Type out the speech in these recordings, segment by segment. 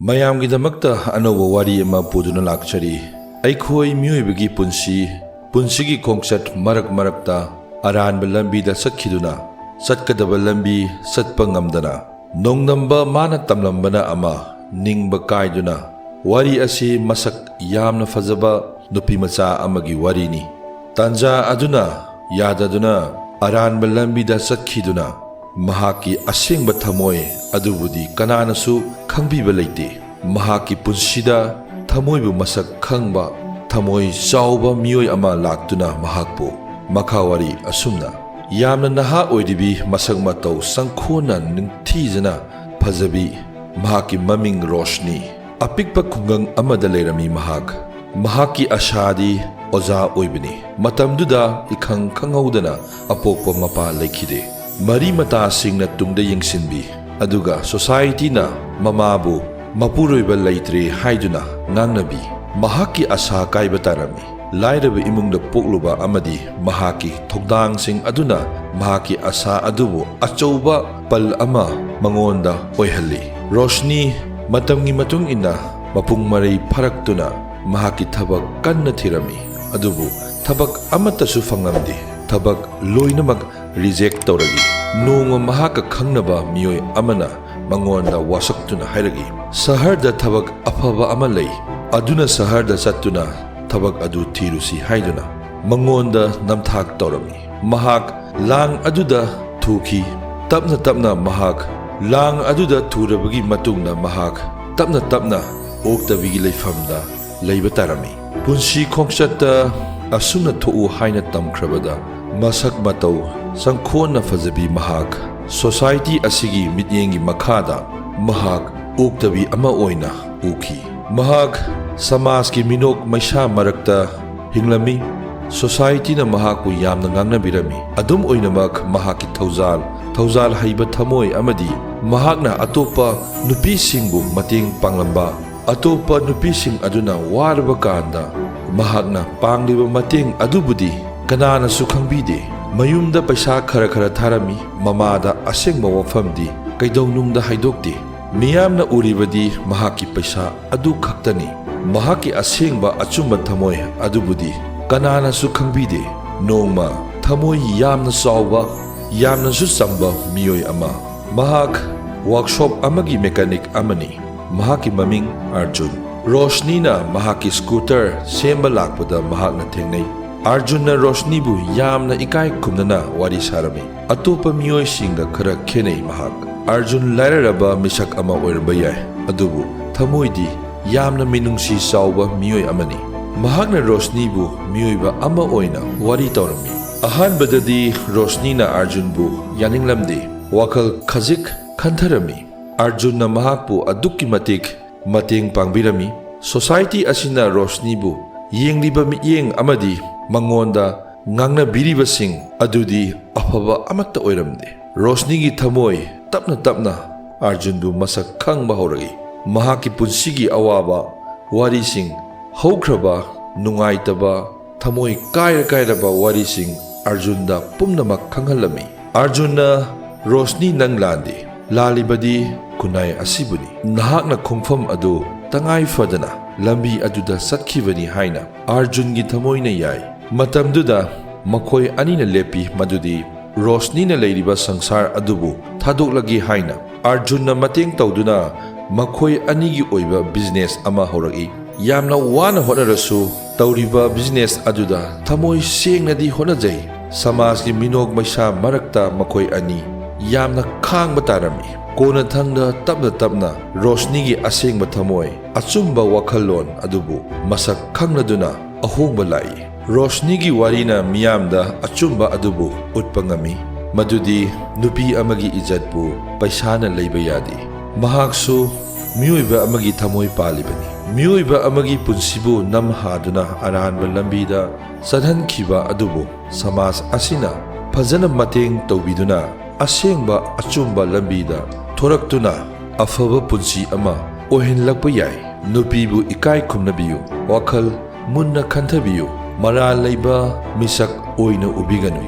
ꯃꯌꯥꯝꯒꯤꯗꯃꯛꯇ ꯑꯅꯧꯕ ꯋꯥꯔꯤ ꯑꯃ ꯄꯨꯗꯨꯅ ꯂꯥꯛꯆꯔꯤ꯫ ꯑꯩꯈꯣꯏ ꯃꯤꯑꯣꯏꯕꯒꯤ ꯄꯨꯟꯁꯤꯒꯤ ꯈꯣꯡꯆꯠ ꯃꯔꯛꯇ ꯑꯔꯥꯟꯕ ꯂꯝꯕꯤꯗ ꯆꯠꯈꯤꯗꯨꯅ ꯆꯠꯀꯗꯕ ꯂꯝꯕꯤ ꯆꯠꯄ ꯉꯝꯗꯅ ꯅꯣꯡꯗꯝꯕ ꯃꯥꯅ ꯇꯝꯂꯝꯕꯅ ꯑꯃ ꯅꯤꯡꯕ ꯀꯥꯏꯗꯨꯅ ꯋꯥꯔꯤ ꯑꯁꯤ ꯃꯁꯛ ꯌꯥꯝꯅ ꯐꯖꯕ ꯅꯨꯄꯤ ꯃꯆꯥ ꯑꯃꯒꯤ ꯋꯥꯔꯤꯅꯤ꯫ ꯇꯥꯟꯖꯥ ꯑꯗꯨꯅ ꯌꯥꯗꯗꯨꯅ ꯑꯔꯥꯟꯕ ꯂꯝꯕꯤꯗ ꯆꯠꯈꯤꯗꯨꯅ ꯃꯍꯥꯛꯀꯤ ꯑꯁꯦꯡꯕ ꯊꯃꯣꯏ ꯑꯗꯨꯕꯨꯗꯤ ꯀꯅꯥꯅꯁꯨ ꯈꯪꯕꯤꯕ ꯂꯩꯇꯦ꯫ ꯃꯍꯥꯛꯀꯤ ꯄꯨꯟꯁꯤꯗ ꯊꯃꯣꯏꯕꯨ ꯃꯁꯛ ꯈꯪꯕ ꯊꯃꯣꯏ ꯆꯥꯎꯕ ꯃꯤꯑꯣꯏ ꯑꯃ ꯂꯥꯛꯇꯨꯅ ꯃꯍꯥꯛꯄꯨ ꯃꯈꯥ ꯋꯥꯔꯤ ꯑꯁꯨꯝꯅ ꯌꯥꯝꯅ ꯅꯍꯥ ꯑꯣꯏꯔꯤꯕꯤ ꯃꯁꯛ ꯃꯇꯧ ꯆꯪꯈꯣꯟꯅ ꯅꯤꯡꯊꯤꯖꯅ ꯐꯖꯕꯤ ꯃꯍꯥꯛꯀꯤ ꯃꯃꯤꯡ ꯔꯣꯁꯅꯤ꯫ ꯑꯄꯤꯛꯄ ꯈꯨꯡꯒꯪ ꯑꯃꯗ ꯂꯩꯔꯝꯃꯤ ꯃꯍꯥꯛꯀꯤ ꯑꯁꯥꯗꯤ ꯑꯣꯖꯥ ꯑꯣꯏꯕꯅꯤ꯫ ꯃꯇꯝꯗꯨꯗ ꯏꯈꯪ ꯈꯪꯍꯧꯗꯅ ꯑꯄꯣꯛꯄ ꯃꯄꯥ ꯂꯩꯈꯤꯗꯦ꯫ ꯃꯔꯤ ꯃꯇꯥꯁꯤꯡꯅ ꯇꯨꯡꯗ ꯌꯦꯡꯁꯤꯟꯕꯤ ꯑꯗꯨꯒ ꯁꯣꯁꯥꯏꯇꯤꯅ ꯃꯃꯥꯕꯨ ꯃꯄꯨꯔꯣꯏꯕ ꯂꯩꯇ꯭ꯔꯦ ꯍꯥꯏꯗꯨꯅ ꯉꯥꯡꯅꯕꯤ ꯃꯍꯥꯛꯀꯤ ꯑꯁꯥ ꯀꯥꯏꯕ ꯇꯥꯔꯝꯃꯤ꯫ ꯂꯥꯏꯔꯕ ꯏꯃꯨꯡꯗ ꯄꯣꯛꯂꯨꯕ ꯑꯃꯗꯤ ꯃꯍꯥꯛꯀꯤ ꯊꯧꯗꯥꯡꯁꯤꯡ ꯑꯗꯨꯅ ꯃꯍꯥꯛꯀꯤ ꯑꯁꯥ ꯑꯗꯨꯕꯨ ꯑꯆꯧꯕ ꯄꯜ ꯑꯃ ꯃꯉꯣꯟꯗ ꯑꯣꯏꯍꯜꯂꯤ꯫ ꯔꯣꯁꯅꯤ ꯃꯇꯝꯒꯤ ꯃꯇꯨꯡ ꯏꯟꯅ ꯃꯄꯨꯡ ꯃꯔꯩ ꯐꯥꯔꯛꯇꯨꯅ ꯃꯍꯥꯛꯀꯤ ꯊꯕꯛ ꯀꯟꯅ ꯊꯤꯔꯝꯃꯤ ꯑꯗꯨꯕꯨ ꯊꯕꯛ ꯑꯃꯠꯇꯁꯨ ꯐꯪꯂꯝꯗꯦ꯫ ꯊꯕꯛ ꯂꯣꯏꯅꯃꯛ ꯔꯤꯖꯦꯛ ꯇꯧꯔꯛꯏ꯫ ꯅꯣꯡꯃ ꯃꯍꯥꯛꯀ ꯈꯪꯅꯕ ꯃꯤꯑꯣꯏ ꯑꯃꯅ ꯃꯉꯣꯟꯗ ꯋꯥꯁꯛꯇꯨꯅ ꯍꯥꯏꯔꯛꯏ, ꯁꯍꯔꯗ ꯊꯕꯛ ꯑꯐꯕ ꯑꯃ ꯂꯩ, ꯑꯗꯨꯅ ꯁꯍꯔꯗ ꯆꯠꯇꯨꯅ ꯊꯕꯛ ꯑꯗꯨ ꯊꯤꯔꯨꯁꯤ ꯍꯥꯏꯗꯨꯅ ꯃꯉꯣꯟꯗ ꯅꯝꯊꯥꯛ ꯇꯧꯔꯝꯃꯤ꯫ ꯃꯍꯥꯛ ꯂꯥꯡ ꯑꯗꯨꯗ ꯊꯨꯈꯤ꯫ ꯇꯞꯅ ꯇꯞꯅ ꯃꯍꯥꯛ ꯂꯥꯡ ꯑꯗꯨꯗ ꯊꯨꯔꯕꯒꯤ ꯃꯇꯨꯡꯗ ꯃꯍꯥꯛ ꯇꯞꯅ ꯇꯞꯅ ꯑꯣꯛꯇꯕꯤꯒꯤ ꯂꯩꯐꯝꯗ ꯂꯩꯕ ꯇꯥꯔꯝꯃꯤ꯫ ꯄꯨꯟꯁꯤ ꯈꯣꯡꯆꯠꯇ ꯑꯁꯨꯝꯅ ꯊꯣꯛꯎ ꯍꯥꯏꯅ ꯇꯝꯈ꯭ꯔꯕꯗ ꯃꯁꯛ ꯃꯇꯧ ꯆꯪꯈꯣꯟꯅ ꯐꯖꯕꯤ ꯃꯍꯥꯛ ꯁꯣꯁꯥꯏꯇꯤ ꯑꯁꯤꯒꯤ ꯃꯤꯠꯌꯦꯡꯒꯤ ꯃꯈꯥꯗ ꯃꯍꯥꯛ ꯑꯣꯛꯇꯕꯤ ꯑꯃ ꯑꯣꯏꯅ ꯎꯈꯤ꯫ ꯃꯍꯥꯛ ꯁꯃꯥꯖꯀꯤ ꯃꯤꯅꯣꯛ ꯃꯩꯁꯥ ꯃꯔꯛꯇ ꯍꯤꯡꯂꯝꯃꯤ꯫ ꯁꯣꯁꯥꯏꯇꯤꯅ ꯃꯍꯥꯛꯄꯨ ꯌꯥꯝꯅ ꯉꯥꯡꯅꯕꯤꯔꯝꯃꯤ꯫ ꯑꯗꯨꯝ ꯑꯣꯏꯅꯃꯛ ꯃꯍꯥꯛꯀꯤ ꯊꯧꯖꯥꯜ ꯍꯩꯕ ꯊꯃꯣꯏ ꯑꯃꯗꯤ ꯃꯍꯥꯛꯅ ꯑꯇꯣꯞꯄ ꯅꯨꯄꯤꯁꯤꯡꯕꯨ ꯃꯇꯦꯡ ꯄꯥꯡꯂꯝꯕ ꯑꯇꯣꯞꯄ ꯅꯨꯄꯤꯁꯤꯡ ꯑꯗꯨꯅ ꯋꯥꯔꯕ ꯀꯥꯟꯗ ꯃꯍꯥꯛꯅ ꯄꯥꯡꯂꯤꯕ ꯃꯇꯦꯡ ꯑꯗꯨꯕꯨꯗꯤ ꯀꯅꯥꯅꯁꯨ ꯈꯪꯕꯤꯗꯦ꯫ ꯃꯌꯨꯝꯗ ꯄꯩꯁꯥ ꯈꯔ ꯊꯥꯔꯝꯃꯤ꯫ ꯃꯃꯥꯗ ꯑꯁꯦꯡꯕ ꯋꯥꯐꯝꯗꯤ ꯀꯩꯗꯧꯅꯨꯡꯗ ꯍꯥꯏꯗꯣꯛꯇꯦ꯫ ꯃꯤꯌꯥꯝꯅ ꯎꯔꯤꯕꯗꯤ ꯃꯍꯥꯛꯀꯤ ꯄꯩꯁꯥ ꯑꯗꯨ ꯈꯛꯇꯅꯤ꯫ ꯃꯍꯥꯛꯀꯤ ꯑꯁꯦꯡꯕ ꯑꯆꯨꯝꯕ ꯊꯃꯣꯏ ꯑꯗꯨꯕꯨꯗꯤ ꯀꯅꯥꯅꯁꯨ ꯈꯪꯕꯤꯗꯦ꯫ ꯅꯣꯡꯃ ꯊꯃꯣꯏ ꯌꯥꯝꯅ ꯆꯥꯎꯕ ꯌꯥꯝꯅꯁꯨ ꯆꯝꯕ ꯃꯤꯑꯣꯏ ꯑꯃ ꯃꯍꯥꯛ ꯋꯥꯔꯛꯁꯣꯞ ꯑꯃꯒꯤ ꯃꯦꯀꯥꯅꯤꯛ ꯑꯃꯅꯤ꯫ ꯃꯍꯥꯛꯀꯤ ꯃꯃꯤꯡ ꯑꯔꯖꯨꯟ꯫ ꯔꯣꯁꯅꯤꯅ ꯃꯍꯥꯛꯀꯤ ꯁ꯭ꯀꯨꯇꯔ ꯁꯦꯝꯕ ꯂꯥꯛꯄꯗ ꯃꯍꯥꯛꯅ ꯊꯦꯡꯅꯩ꯫ ꯑꯔꯖꯨꯟꯅ ꯔꯣꯁꯅꯤꯕꯨ ꯌꯥꯝꯅ ꯏꯀꯥꯏ ꯈꯨꯝꯅꯅꯋꯥꯔꯤ ꯁꯥꯔꯝꯃꯤ꯫ ꯑꯇꯣꯞꯄ ꯃꯤꯑꯣꯏꯁꯤꯡꯒ ꯈꯔ ꯈꯦꯠꯅꯩ ꯃꯍꯥꯛ꯫ ꯑꯔꯖꯨꯟ ꯂꯥꯏꯔꯔꯕ ꯃꯤꯁꯛ ꯑꯃ ꯑꯣꯏꯔꯝꯕ ꯌꯥꯏ ꯑꯗꯨꯕꯨ ꯊꯃꯣꯏꯗꯤ ꯌꯥꯝꯅ ꯃꯤꯅꯨꯡꯁꯤ ꯆꯥꯎꯕ ꯃꯤꯑꯣꯏ ꯑꯃꯅꯤ꯫ ꯃꯍꯥꯛꯅ ꯔꯣꯁꯅꯤꯕꯨ ꯃꯤꯑꯣꯏꯕ ꯑꯃ ꯑꯣꯏꯅ ꯋꯥꯔꯤ ꯇꯧꯔꯝꯃꯤ꯫ ꯑꯍꯥꯟꯕꯗꯗꯤ ꯔꯣꯁꯅꯤꯅ ꯑꯔꯖꯨꯟꯕꯨ ꯌꯥꯅꯤꯡꯂꯝꯗꯦ꯫ ꯋꯥꯈꯜ ꯈꯖꯤꯛ ꯈꯟꯊꯔꯝꯃꯤ꯫ ꯑꯔꯖꯨꯟꯅ ꯃꯍꯥꯛꯄꯨ ꯑꯗꯨꯛꯀꯤ ꯃꯇꯤꯛ ꯃꯇꯦꯡ ꯄꯥꯡꯕꯤꯔꯝꯃꯤ꯫ ꯁꯣꯁꯥꯏꯇꯤ ꯑꯁꯤꯅ ꯔꯣꯁꯅꯤꯕꯨ ꯌꯦꯡꯂꯤꯕ ꯃꯤꯠꯌꯦꯡ ꯑꯃꯗꯤ ꯃꯉꯣꯟꯗ ꯉꯥꯡꯅꯕꯤꯔꯤꯕꯁꯤꯡ ꯑꯗꯨꯗꯤ ꯑꯐꯕ ꯑꯃꯠꯇ ꯑꯣꯏꯔꯝꯗꯦ꯫ ꯔꯣꯁꯅꯤꯒꯤ ꯊꯃꯣꯏ ꯇꯞꯅ ꯇꯞꯅ ꯑꯔꯖꯨꯟꯕꯨ ꯃꯁꯛ ꯈꯪꯕ ꯍꯧꯔꯛꯏ꯫ ꯃꯍꯥꯛꯀꯤ ꯄꯨꯟꯁꯤꯒꯤ ꯑꯋꯥꯕ ꯋꯥꯔꯤꯁꯤꯡ, ꯍꯧꯈ꯭ꯔꯕ ꯅꯨꯡꯉꯥꯏꯇꯕ ꯊꯃꯣꯏ ꯀꯥꯏꯔꯕ ꯋꯥꯔꯤꯁꯤꯡ ꯑꯔꯖꯨꯟꯗ ꯄꯨꯝꯅꯃꯛ ꯈꯪꯍꯜꯂꯝꯃꯤ꯫ ꯑꯔꯖꯨꯟꯅ, ꯔꯣꯁꯅꯤ ꯅꯪ ꯂꯥꯟꯗꯦ꯫ ꯂꯥꯜꯂꯤꯕꯗꯤ ꯈꯨꯟꯅꯥꯏ ꯑꯁꯤꯕꯨꯅꯤ꯫ ꯅꯍꯥꯛꯅ ꯈꯣꯡꯐꯝ ꯑꯗꯨ ꯇꯉꯥꯏ ꯐꯗꯅ ꯂꯝꯕꯤ ꯑꯗꯨꯗ ꯆꯠꯈꯤꯕꯅꯤ ꯍꯥꯏꯅ ꯑꯔꯖꯨꯟꯒꯤ ꯊꯃꯣꯏꯅ ꯌꯥꯏ꯫ ꯃꯇꯝꯗꯨꯗ ꯃꯈꯣꯏ ꯑꯅꯤꯅ ꯂꯦꯞꯄꯤ ꯃꯗꯨꯗꯤ ꯔꯣꯁꯅꯤꯅ ꯂꯩꯔꯤꯕ ꯁꯪꯁꯥꯔ ꯑꯗꯨꯕꯨ ꯊꯥꯗꯣꯛꯂꯒꯦ ꯍꯥꯏꯅ꯫ ꯑꯔꯖꯨꯟꯅ ꯃꯇꯦꯡ ꯇꯧꯗꯨꯅ ꯃꯈꯣꯏ ꯑꯅꯤꯒꯤ ꯑꯣꯏꯕ ꯕꯤꯖꯤꯅꯦꯁ ꯑꯃ ꯍꯧꯔꯛꯏ꯫ ꯌꯥꯝꯅ ꯋꯥꯅ ꯍꯣꯠꯅꯔꯁꯨ ꯇꯧꯔꯤꯕ ꯕꯤꯖꯤꯅꯦꯁ ꯑꯗꯨꯗ ꯊꯃꯣꯏ ꯁꯦꯡꯅꯗꯤ ꯍꯣꯠꯅꯖꯩ꯫ ꯁꯃꯥꯖꯀꯤ ꯃꯤꯅꯣꯛ ꯃꯩꯁꯥ ꯃꯔꯛꯇ ꯃꯈꯣꯏ ꯑꯅꯤ ꯌꯥꯝꯅ ꯈꯥꯡꯕ ꯇꯥꯔꯝꯃꯤ꯫ ꯀꯣꯟꯅꯊꯪꯗ ꯇꯞꯅ ꯇꯞꯅ ꯔꯣꯁꯅꯤꯒꯤ ꯑꯁꯦꯡꯕ ꯊꯃꯣꯏ ꯑꯆꯨꯝꯕ ꯋꯥꯈꯜꯂꯣꯟ ꯑꯗꯨꯕꯨ ꯃꯁꯛ ꯈꯪꯂꯗꯨꯅ ꯑꯍꯣꯡꯕ ꯂꯥꯛꯏ꯫ ꯔꯣꯁꯅꯤꯒꯤ ꯋꯥꯔꯤꯅ ꯃꯤꯌꯥꯝꯗ ꯑꯆꯨꯝꯕ ꯑꯗꯨꯕꯨ ꯎꯠꯄ ꯉꯝꯃꯤ ꯃꯗꯨꯗꯤ ꯅꯨꯄꯤ ꯑꯃꯒꯤ ꯏꯖꯠꯄꯨ ꯄꯩꯁꯥꯅ ꯂꯩꯕ ꯌꯥꯗꯦ꯫ ꯃꯍꯥꯛꯁꯨ ꯃꯤꯑꯣꯏꯕ ꯑꯃꯒꯤ ꯊꯃꯣꯏ ꯄꯥꯜꯂꯤꯕꯅꯤ꯫ ꯃꯤꯑꯣꯏꯕ ꯑꯃꯒꯤ ꯄꯨꯟꯁꯤꯕꯨ ꯅꯝꯍꯥꯗꯨꯅ ꯑꯔꯥꯟꯕ ꯂꯝꯕꯤꯗ ꯆꯠꯍꯟꯈꯤꯕ ꯑꯗꯨꯕꯨ ꯁꯃꯥꯖ ꯑꯁꯤꯅ ꯐꯖꯅ ꯃꯇꯦꯡ ꯇꯧꯕꯤꯗꯨꯅ ꯑꯁꯦꯡꯕ ꯑꯆꯨꯝꯕ ꯂꯝꯕꯤꯗ ꯊꯣꯔꯛꯇꯨꯅ ꯑꯐꯕ ꯄꯨꯟꯁꯤ ꯑꯃ ꯑꯣꯏꯍꯜꯂꯛꯄ ꯌꯥꯏ꯫ ꯅꯨꯄꯤꯕꯨ ꯏꯀꯥꯏ ꯈꯨꯝꯅꯕꯤꯌꯨ꯫ ꯋꯥꯈꯜ ꯃꯨꯟꯅ ꯈꯟꯊꯕꯤꯌꯨ꯫ ꯃꯔꯥꯜ ꯂꯩꯕ ꯃꯤꯁꯛ ꯑꯣꯏꯅ ꯎꯕꯤꯒꯅꯨ꯫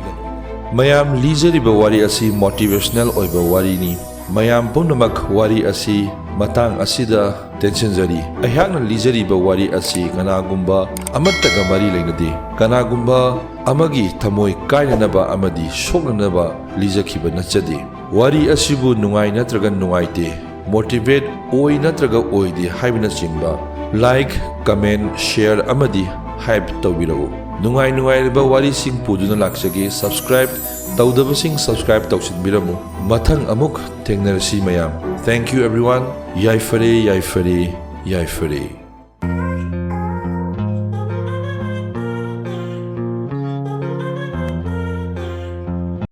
ꯃꯌꯥꯝ ꯂꯤꯖꯔꯤꯕ ꯋꯥꯔꯤ ꯑꯁꯤ ꯃꯣꯇꯤꯚꯦꯁꯅꯦꯜ ꯑꯣꯏꯕ ꯋꯥꯔꯤꯅꯤ꯫ ꯃꯌꯥꯝ ꯄꯨꯝꯅꯃꯛ ꯋꯥꯔꯤ ꯑꯁꯤ matang asida tensionjari ayhakna lijariba wari asi kanagumba amattaga mari leinade kanagumba amagi thamoi kainanaba amadi soknanaba lijakhiba nachade wari asibu nungai natraga nungaite motivate oi natraga oide haibna chingba like comment share amadi hype tawbirago nungai nungai ba wari sing puduna laksage subscribe tawdabasing subscribe tawsinbiramu mathang amuk thengnarasi mayam thank you everyone yai fare